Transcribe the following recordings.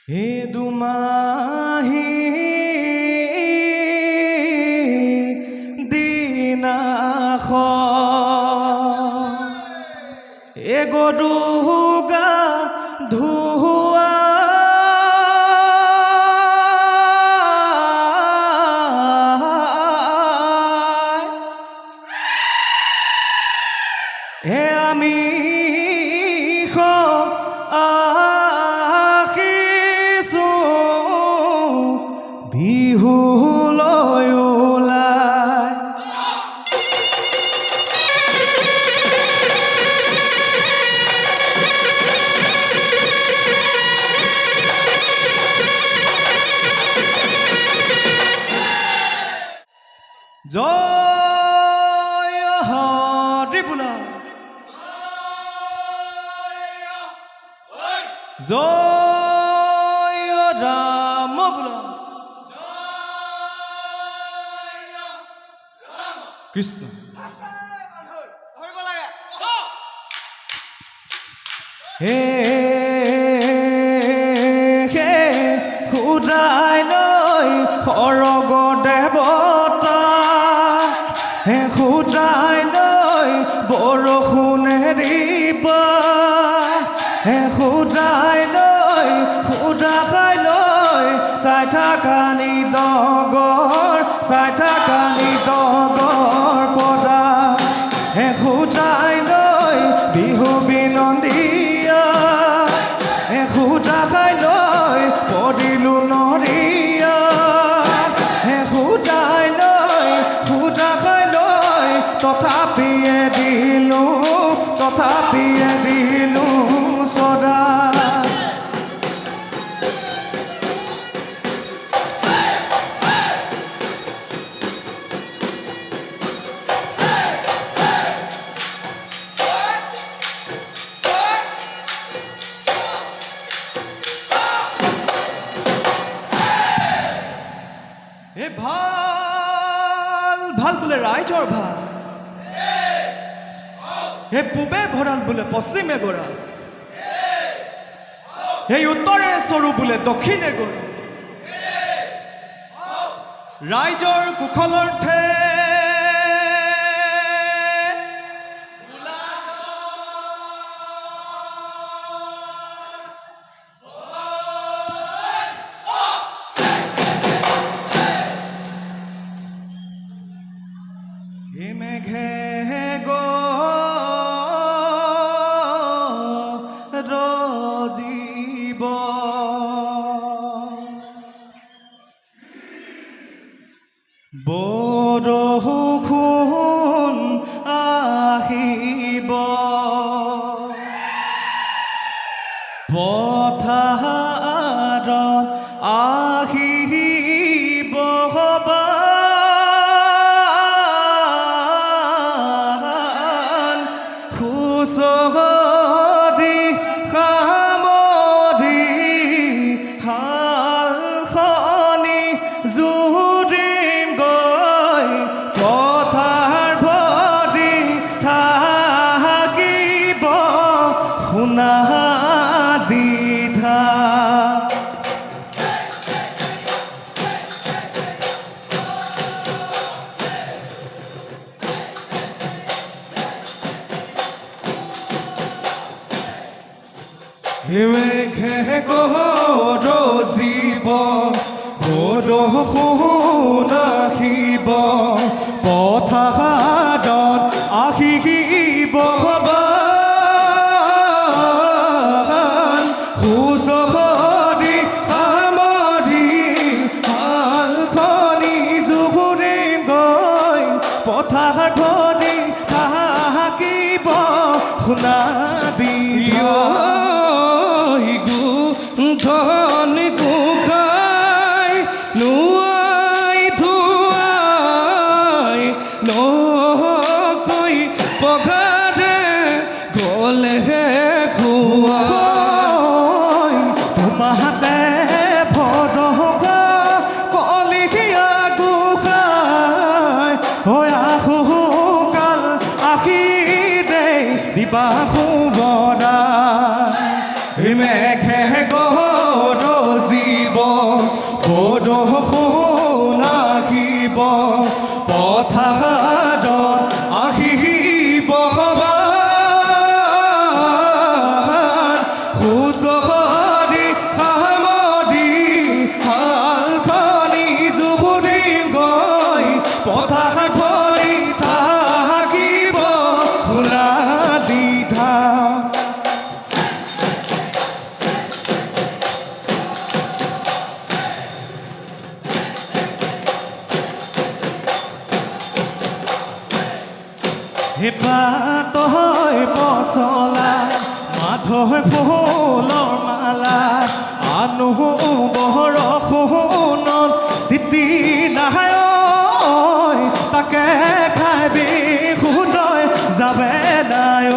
হে দুমাহি দিনাখ এ গৰুগা ধুৱা হে আমি বিহুলৈ ওলাই জয় হৰি বোলা জয় ৰাম বোলা কৃষ্ণ হে সুৰাই লৈ সৰগ দেৱতা হে সুৰাই লৈ বৰষুণে দিবা হে সুৰাই লৈ সুদা খাই লৈ চাই থাকা নি দগৰ চাই থাকা নি দগৰ পদা হে সুদাই লৈ বিহু বিনন্দীয়া হে সুদা খাই লৈ পদিলো নৰিয়া হে সুদাই লৈ সুদা খাই লৈ তথাপিয়ে দিলো সদা এ ভাল ভাল বোলে ৰাইজৰ ভাল হে পূবে ভৰাল বোলে পশ্চিমে গৰাল সেই উত্তৰে চৰু বোলে দক্ষিণে গৰু ৰাইজৰ কুশলৰ্থে হে মেঘে ৰজিব বৰষুণ আহিব পথাৰত আহিব বান সুচৰি সামৰি হালখনি জুৰিম গৈ পথাৰ ভৰি থাকিব শুনা দিধা মেঘে গৰজিব বৰষুণ আহিব পথাৰত আহিব বান সুচৰি সামৰি হালখনি জুৰিম গৈ পথাৰ ভৰি থাকিব শুনা দিয় ধন কুখাই নোৱাই ধুৱাই নকৈ পঘাৰে গলেহে খুৱাই তোমাতে ভদকা কলিয়া গোসাই হৈ আহো কাল আহি দে দিবা শুভদা মেঘে গৰজিব হয় ফুলৰ মালা আনো বৰষুণত তিতি নাহে ঐ তাকে খাই বিহুদয় যাবে নাই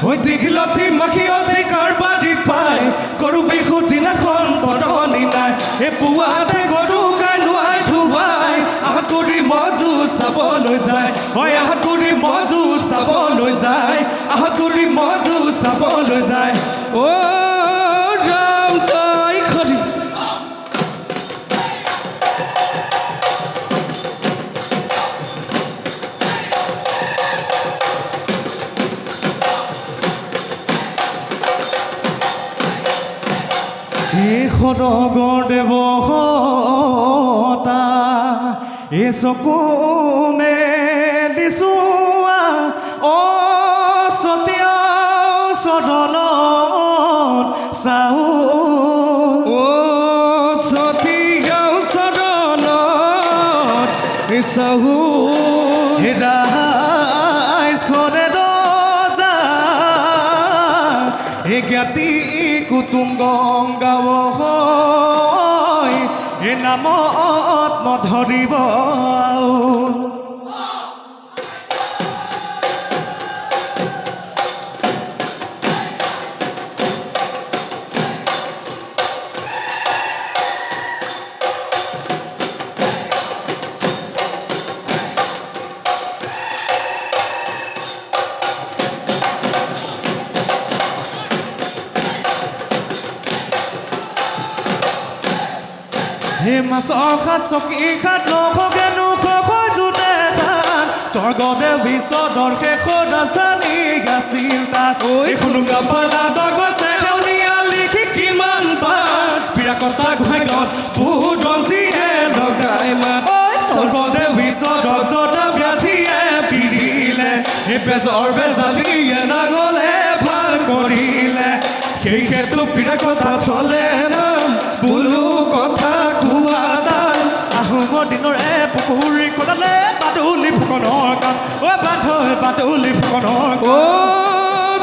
ঐ দীঘলতি মাখিয়তি কাৰবাৰীত পাই গৰু বিহু দিনাখন বৰণি নাই এই পুৱাতে গৰু গাই নোৱাই ধুৱাই আহগুৰি মজু চাবলৈ যায় ঐ আহগুৰি মজু চাবলৈ যায় আহগুৰি মজু চাবলৈ যায় ও ৰাম জয় হৰি এই সদগৰ দেৱতা এই চকু মেলি চোৱা অ সতীয়া চৰণত চাউল ও সতীয়া চৰণত চাহু ৰাইজখনে ৰজা এই জ্ঞাতি কুটুম গংগাব এই নামত নধৰিব হে মাছৰ খাত চকী খাত নখকে নোখকৈ জোতে খাত স্বৰ্গদেৱ বিশ্বদৰ শেষত ৰাজধানী আছিল তাত এইখনো গাপালা গছে সেউনীয়া লিখি কিমান পাত বিৰাকতা ঘাইগত বহুত ৰঞ্জিয়ে লগাই মাত স্বৰ্গদেৱ বিশ্বদৰ জতা ব্যাধিয়ে পিৰিলে এই বেজৰ বেজালিয়ে নাঙলে ভাল কৰিলে সেই ক্ষেত্ৰত বিৰাকতা থলে না বোলো কথা আহোমৰ দিনৰে পুখুৰী কটালে বাদুলি ফুকনৰ কাম অ বান্ধ বাদুলি ফুকনৰ ও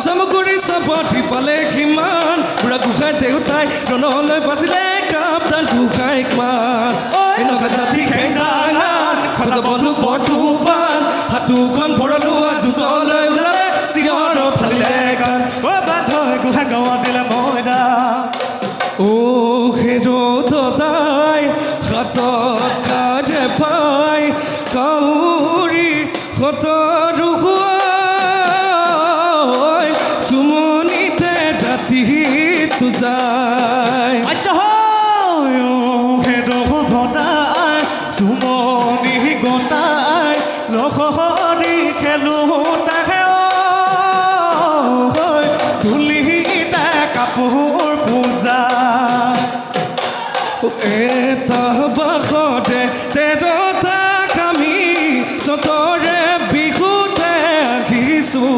জামুগুৰি চাপতি পালে কিমান বুঢ়া গোসাঁই দেউতাই ৰণলৈ বাচিলে কাপ্তান গোসাঁইক মান এনেকুৱা জাতি খেঙাঙান খজা বন্ধু বৰটোবান হাতোখন ভৰলোৱা যুঁজলৈ ওলালে চিঞৰ ফালিলে গান অ বান্ধ গোসাঁই গাঁৱত দিলে মইদা ও হেৰো দাদাই হাতত কাঢ়ে পাই কাউৰী সতৰু চুমনিতে ৰাতি তু যায় আচ্ছা হয় হেৰো ভটাই চুমনি গতাই লখৰি খেলো তাহে তুলিতে কাপোৰ পূজা এটা বাসতে তেৰটা কামি চতৰে বিহুতে আহিছোঁ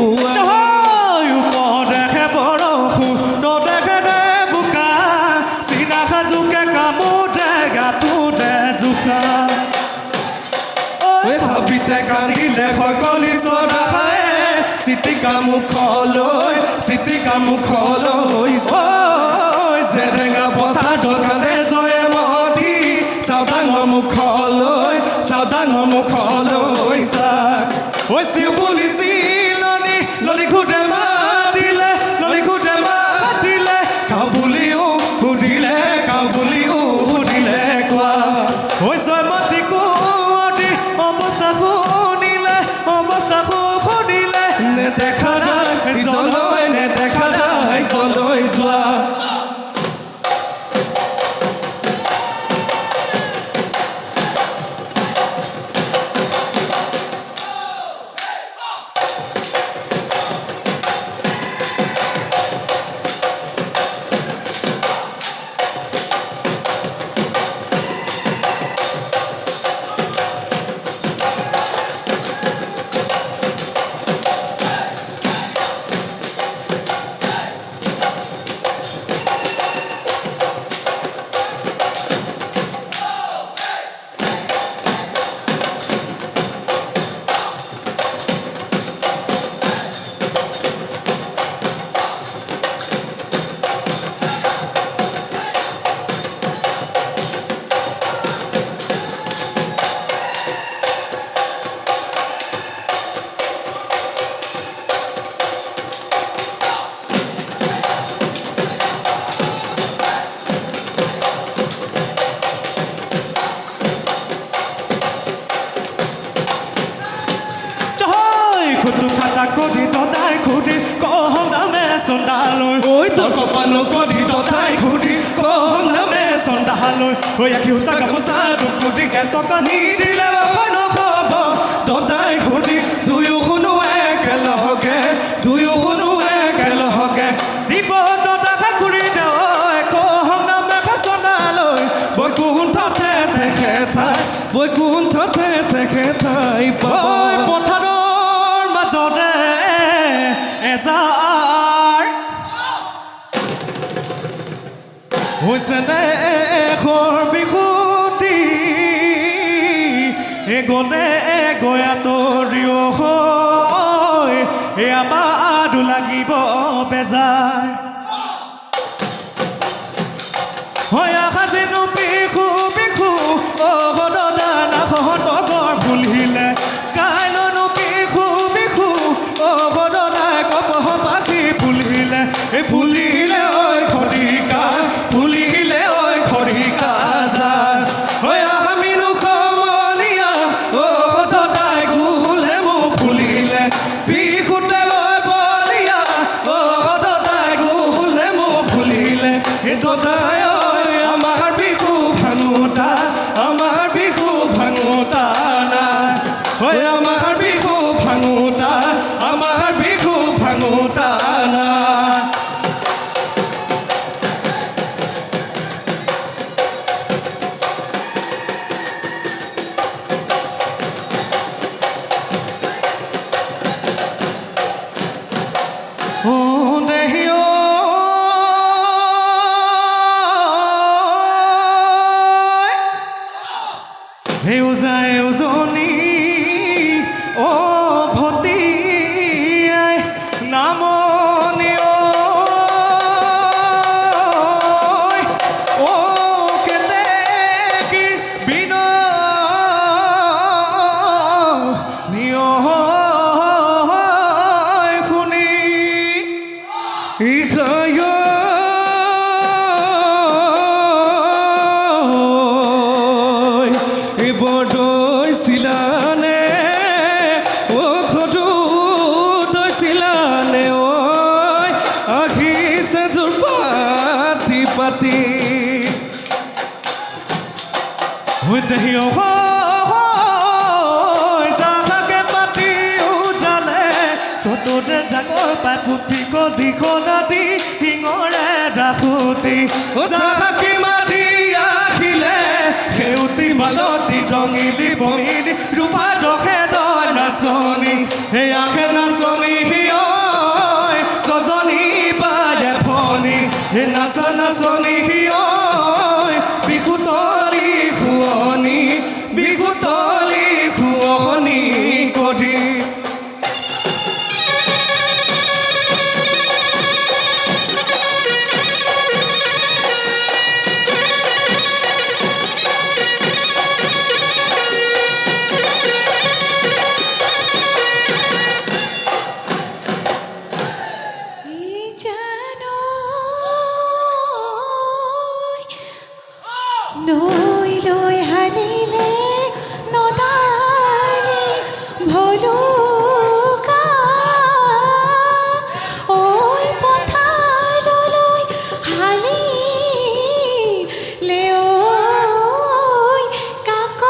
দেখে বৰষুণ নদেখে দে বোকা চিনা সাজোকে কামোতে গাটোতে জোকা হাবিতে কান্দিলে সকলি চৰাই চিটিকা মুখলৈ জেৰেঙা পথাৰ ঢকালে জয়ে মদি চাওদাঙৰ মুখলৈ চাক হৈছে বুলি চিলনি ললি ঘুটে মাতিলে কাউ বুলিও সুধিলে কোৱা হৈছে মাতি কুঁৱৰী অৱস্থা শুনিলে নেদেখা ৰাইজলৈ যোৱা মানুহ কধি তথাই ঘূৰি কম নামে চন্দালৈ হৈ আখি উতা গামোচা দুকুটি টকা নিদিলে নহ'ব ততাই ঘূৰি দুয়ো শুনো একেলগে দুয়ো শুনো একেলগে দিব দদা ঘূৰি দেৱাই কম নামে চন্দালৈ বৈকুণ্ঠতে তেখেতাই বৈকুণ্ঠতে তেখেতাই পাব পথাৰৰ মাজতে এজাৰ হৈছে নে এখৰ বিহুতি গলে গয়াতৰিও হৈ আমাৰো লাগিব বেজাৰ হয় আসাজেনো বিহু বিহু দদা নাহতগৰ ফুলিলে কাইলৈনো বিহু বিহু দদাই কপহ পাখি ফুলিলে এই ফুলিলে ঐ খৰিকা ফুলিলে ঐ খৰিকা যায় হয় আমিনো সমনীয়া দদাই ঘূলে মোক ফুলিলে বিহুতে বলীয়া দদাই ঘূলে মোক ফুলিলে দদাই আমাৰ বিহু ভাঙোতা আমাৰ বিহু ভাঙোতা নাই হয় আমাৰ বিহু ভাঙোতা আমাৰ বিহু ভাঙোতা নাই দেহিও সেউজাই উজনি ভতিয়াই নামনি কেতেকী নিয় শুনি ইখায় বড়ই ছিলানে ও খটু দইছিলানে ঐ আহিছে জোৰ পাতি পাতি দেহিও জাকে পাতি উজালে চতুৰে জাগৰ পাই পুথি কধি খনাতি শিঙৰে ৰাখুতি জাকি মাতি আহিলে সেউতি মালতি ৰঙিলি বঙিলি ৰূপা দখে দই নাচনি সেই আখে নাচনি হিয় ছজনী পায়ে ফনি সেই নাচা নাচনি হিয় বিহুতলি শুৱনি বিহুতলি শুৱনি কধি নৈ লৈ হালিলে নদালি ভলুকা ঐ পথাৰলৈ হালিলে ঐ কাক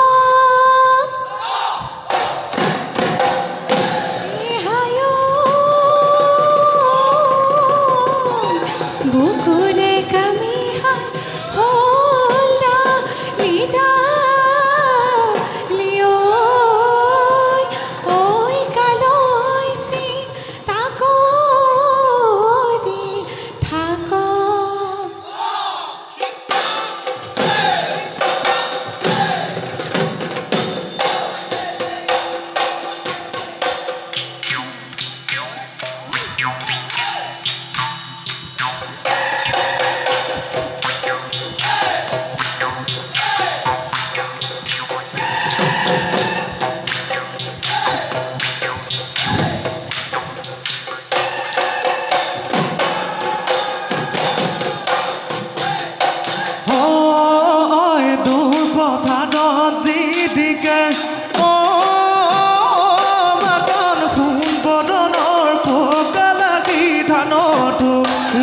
বুকুৰে কামিহাৰ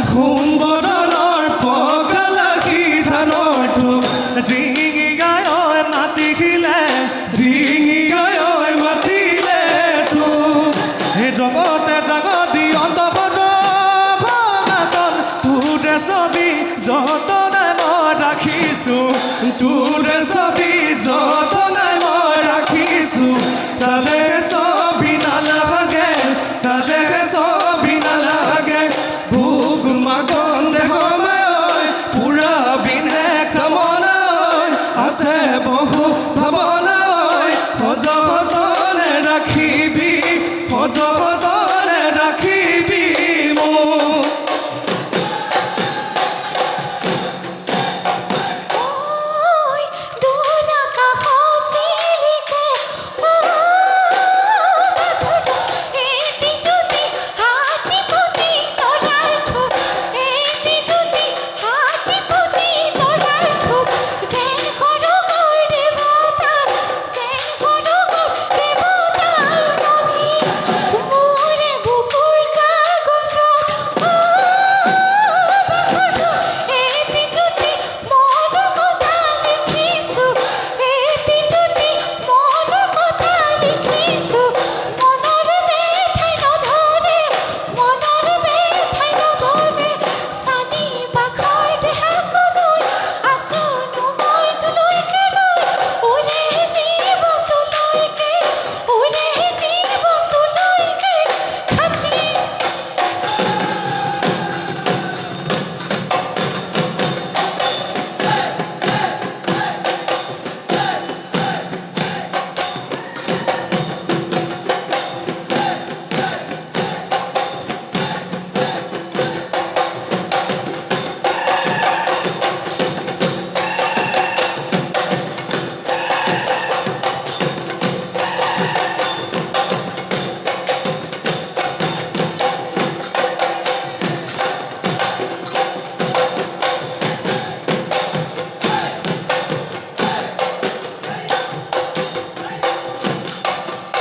খুন বদন ডিঙি গায় মাতিলে ডিঙি গায় মাতিলে তো এই জগতে জগতি অন্তপদ তোৰে ছবি যতনে মই ৰাখিছোঁ তোৰে ছবি যতনাই মই ৰাখিছোঁ চালে ছবি নালাগে চালে ছবি নালাগে ভোগ মাগন দেহময় পুৰা বিনে কামনাই আছে বহু ভাৱনাই সজতনে ৰাখিবি সজতনে ৰাখিবি মোক ঐ দূৰ আকাশচিলিকে এটি দুটি হাতী পুতি তৰাৰ থোপ এটি দুটি হাতী পুতি তৰাৰ থোপ যেন সৰুগৰ দেৱতাৰ যেন সৰুগৰ দেৱতাৰ নমি মোৰে বুকুৰ কাগজত এটি দুটি মনৰ কথা লিখিছোঁ এটি দুটি মনৰ কথা লিখিছোঁ মনৰ বেঠাই নধৰে মনৰ বেঠাই নধৰে চানি বাখৰ দেহাখলৈ আছোনো মই তোলৈকে ৰৈ উৰে জীৱনটোলৈকে খাটি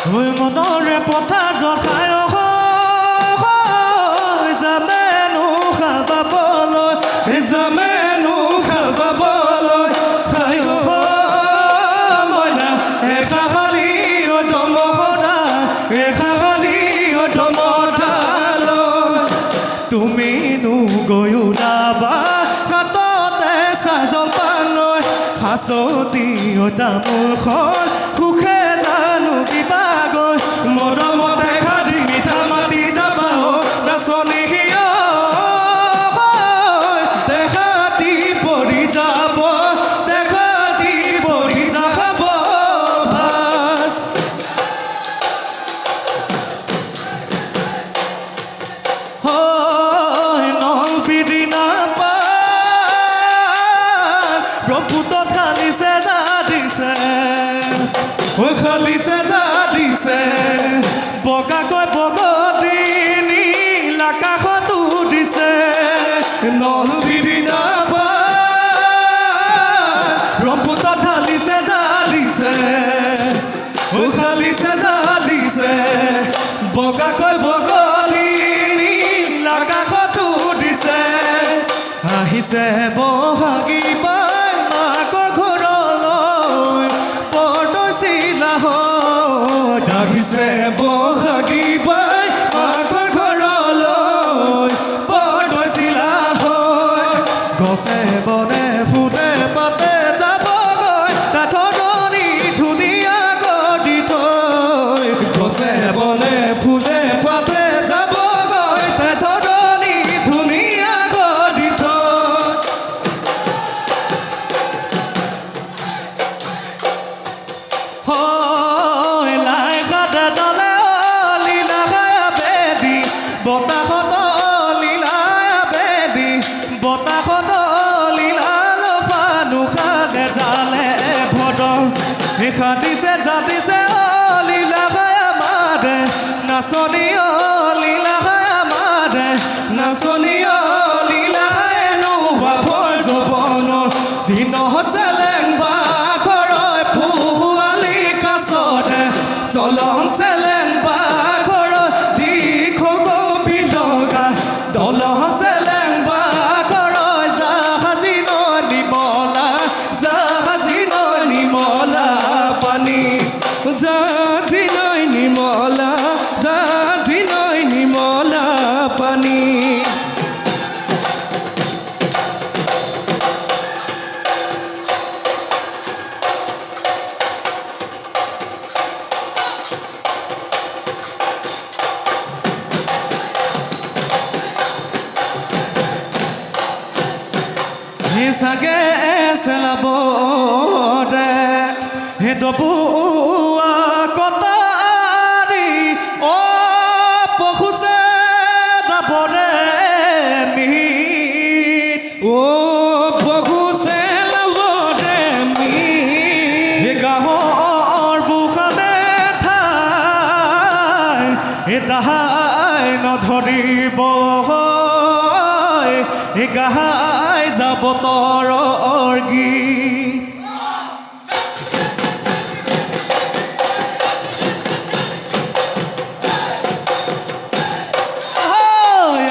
ঐ মনৰে পথাৰ ৰখায় যামেনো খাল পাবলৈ যামেনো খাল পাবলৈ খাই মইনা এখালি দমৰা এখালি দমতালৈ তুমিনো গৈ ওলাবা হাততে চাজল পালৈ হাঁচতি তামোলখন সুখে জানো কিবা গৈ মৰমতে খাদি মিঠা মাতি যাবা নাচনি দেখাতি পৰি যাব দেখাতি পৰি যাব ভাস নল বিধি নাপায় ব্ৰহ্মপুত্ৰ ঢালিছে জাদিছে খালিছে জাদিছে বগাকৈ বগতি নীল আকাশত উঠিছে নল বিবিনা ব্ৰহ্মপুত্ৰ ঢালিছে জাদিছে খালিছে জাদিছে বগাকৈ বগলী নীল আকাশত উঠিছে আহিছে বহাগী পাই মাকৰ ঘৰলৈ পৰদৈচিলা হৈ আহিছে বহাগী পাই মাকৰ ঘৰলৈ পৰদৈচিলা হৈ গছে বনে ফুলে পাতে যাবগৈ তাঠনি ধুনীয়া গঢ়ি থৈ গছে বনে ফুলে পাতে যাবগৈ তাঠনি ধুনীয়া গঢ়ি থৈ লাই কাটে জালে লীলা বেদী বতাহত লীলা বেদী বতাহত লীলা লফানুখালে জালে ভদ খাটিছে জাতিছে লীলা আমাৰে নাচনি লীলা আমাৰে নাচনি লীলা বাভৰ যৌৱনৰ দিনত চেলেং বাঘৰৈ পোৱালি কাছতে চলন চেলেং বাঘৰৈ দিশ কপি লগা দলহ চেলেং বাঘৰৈ জাহাজী Nimla se la bode he do bua kotari o pohuse da bode mi ও বহু চেলাবৰে মি he gahor bukhane thai he dahai nodharibo he gahai jabo toror git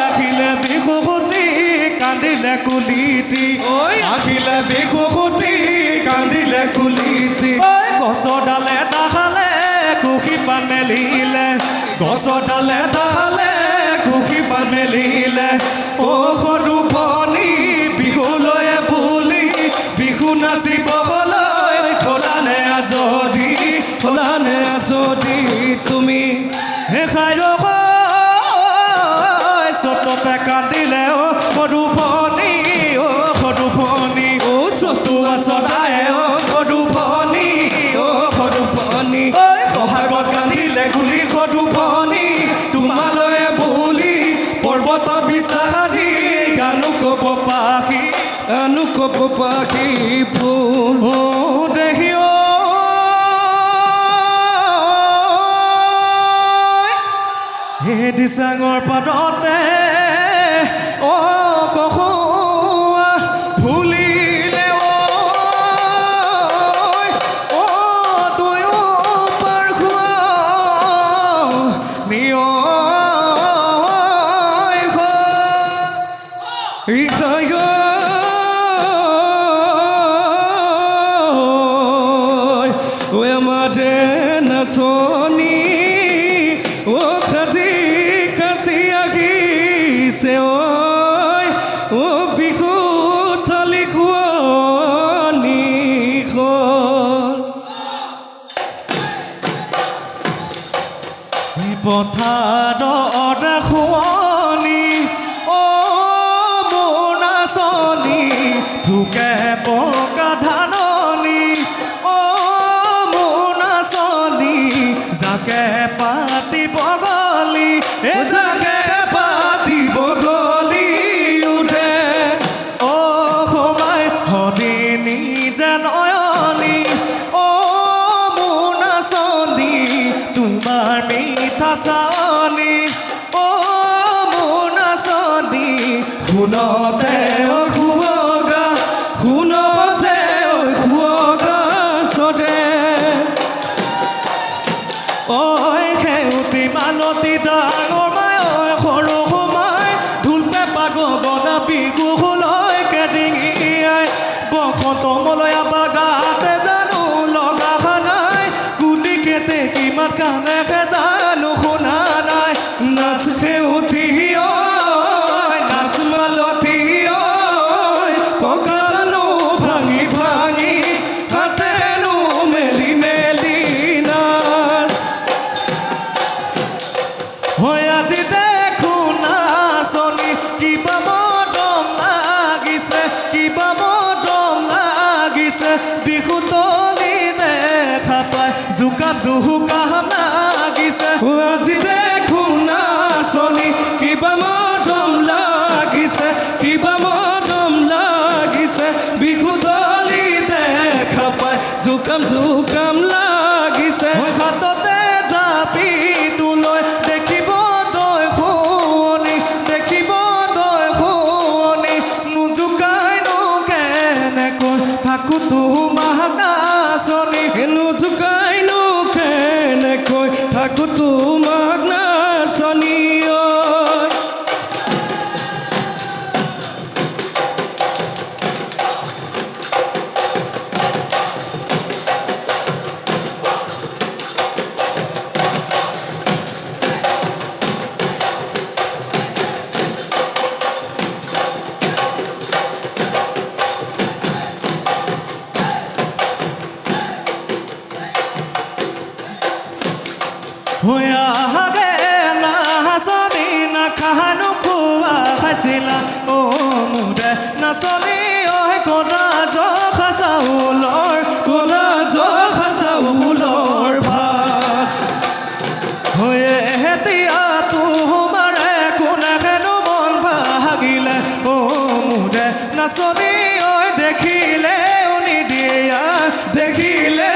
আখিলে বিহুতি কান্দিলে কুলিতি ঐ আখিলে বিহুতি কান্দিলে কুলিতি গছৰ ডালে দাহালে কুশি পান মেলিলে গছৰ ডালে দাহালে কুশি পান মেলিলে ও সৰু ভনী বিহুলৈ বুলি বিহু নাচিবলৈ খোলানে আজৰি খোলানে যদি তুমি হে খাই চততে কান্দিলে অ সৰু ভনী অ সৰু ভনী ও চতুৱা চদায়ে অ সৰু ভনী অ সৰু পানী ঐ বহাগত কান্দিলে গুলি সৰু ভনী তোমালৈ বুলি পৰ্বত বিচাৰি গানো কব পাখি আনু কপ পাখি ফুল ও দেহি ঐ হে দিচাঙৰ পাততে অ কখুৱা ফুলিলে ঐ তয়ো পাৰ খোৱা নিয় ইখায় ও আমাৰে নাচনি ও খাজি কাছি আহিছে ও বিহু থালি খুৱনি পথাৰত শুৱনি অ মোৰ নাচনি থুকে পকা ধাননি অ মোৰ নাচনি যাকে পাতিব গলি এ যাকে পাতিব গলি উঠে অ সোমাই হনি নিজে নয়নি অ মোৰ নাচনি তোমাৰ মিঠা চাৱনি অ মোৰ নাচনি শুনতে অ খুৱগা শুনতে খুৱগা চদে ঐ সেউতি মালতী ডাঙৰ মাই ঐ সৰু সোমাই ঢোল পেঁপা গগনা বিহুলৈকে ডিঙিয়াই বসন্তমলৈ বাগাতে জানো লগা নাই কুলি কেতে কিমান কাণেহে জানো শুনা নাই নাচ সেউতি নাচ মালতী কঁকালো ভাঙি ভাঙি হাতেনো মেলি মেলি নাচ হৈ আজি দেখো নাচনি কিবা মৰম লাগিছে কিবা মৰম লাগিছে বিহু তলি দেখা পাই জোকা জুহুকা লাগিছে ও আজি দেখো নাচনি কিবা মৰম লাগিছে কিবা মৰম লাগিছে বিহু দলি দেখা পাই জোকাম জোকাম লাগিছে হৈ হাততে জাপি তোলৈ দেখিব তই শুৱনি দেখিব তই শুৱনি নোজোকাইনো কেনেকৈ থাকো তোমাক নাচনি হেনো জোকাইনো কেনেকৈ থাকো তোমাক নাচনি হৈ আহাগে নাচনি নাখানো খোৱা খাইছিলা অ মোৰে নাচনি ঐ ক'লা জখা চাউলৰ ক'লা জহা চাউলৰ ভাত হৈয়ে এতিয়া তোমাৰে কোনেনো মন ভাগিলে মোৰে নাচনী ঐ দেখিলে নিদিয়া দেখিলে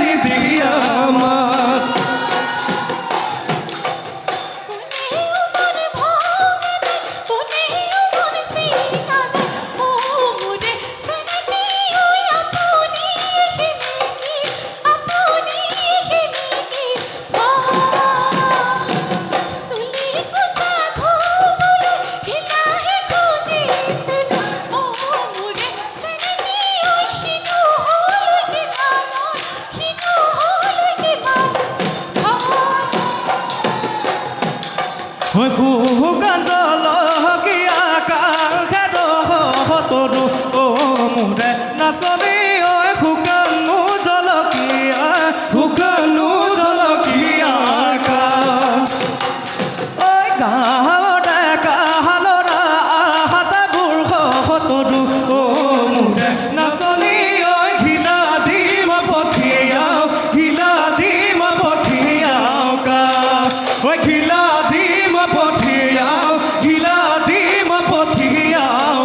নিদিয়া মাত শুকান জলকীয়া কাষেৰ তৰু মোৰে নাচনী ঐ শুকানো জলকীয়া শুকানো জলকীয়া কাষ ঐ গাঁৱতে কাহালৰা হাতবোৰ তৰু মোৰে নাচনী ঐ ঘিলা দিম পঠিয়াও ঘিলা দিম পঠিয়াও ঐ ঘিলা দিম পঠিয়াও ঘিলা দিম পঠিয়াও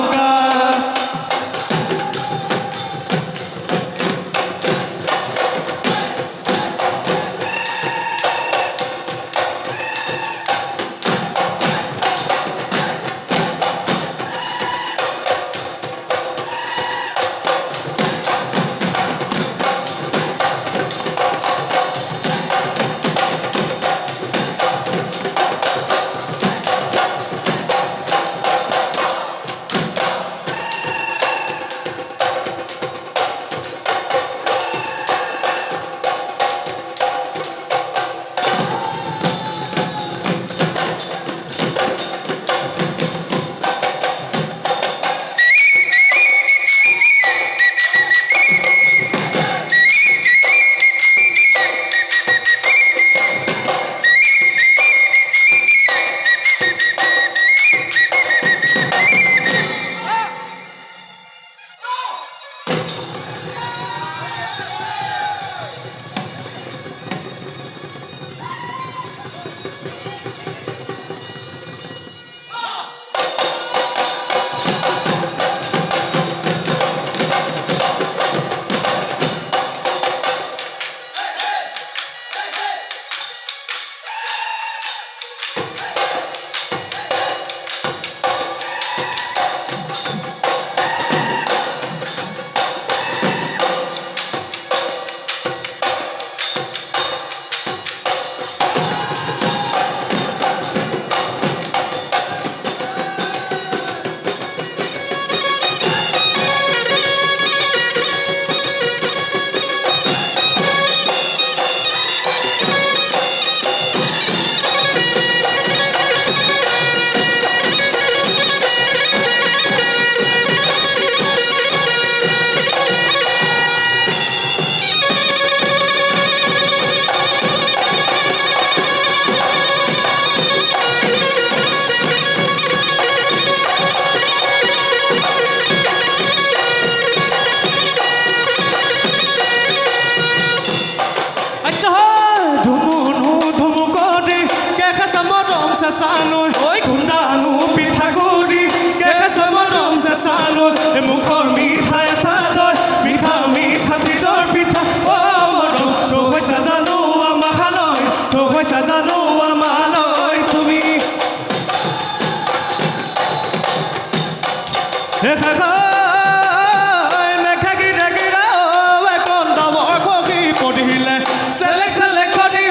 চালো ঐ খুন্দানো পিঠাগুৰি কেঁচা মৰম চালো মুখৰ মিঠাই এটা দৈ মিঠা মিঠা তিলৰ পিঠা অ মৰম তো হৈছা জানো আমালৈ তো হৈছা জানো আমালৈ তুমি মেঘা গিৰা গিৰা কণ ডাবৰ কগি পঢ়িলে চেলেক চেলেক কৰি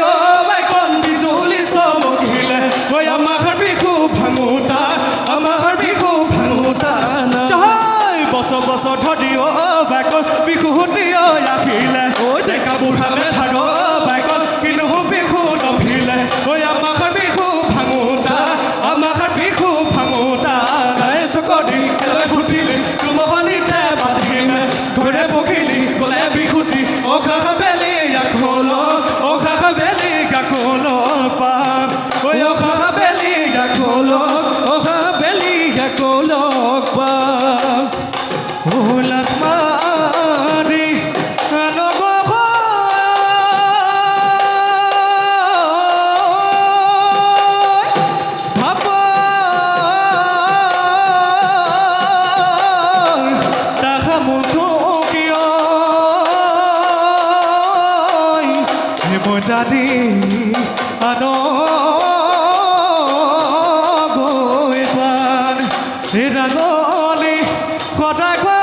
কণ বিজুলি চমকিলে ঐ আমাৰ বিহু ভাঙোতা বছৰ বছৰ ধৰি বাইকত বিহুতি আহিলে ঐ ডেকা বুঢ়া মেধাৰ বাইকত কিন্তু বিহু নভিলে ঐ আমাৰ বিহু ভাঙোতা নাই চকৰি এলৈ ফুটিলে চুমহনিতে বান্ধিলে ঘৰে পখিলি গলে বিহুতি অখা বেলি পাম ঐ অখা বেলি পাম দাদি আন গৈ পান এই ৰাগলি সদায়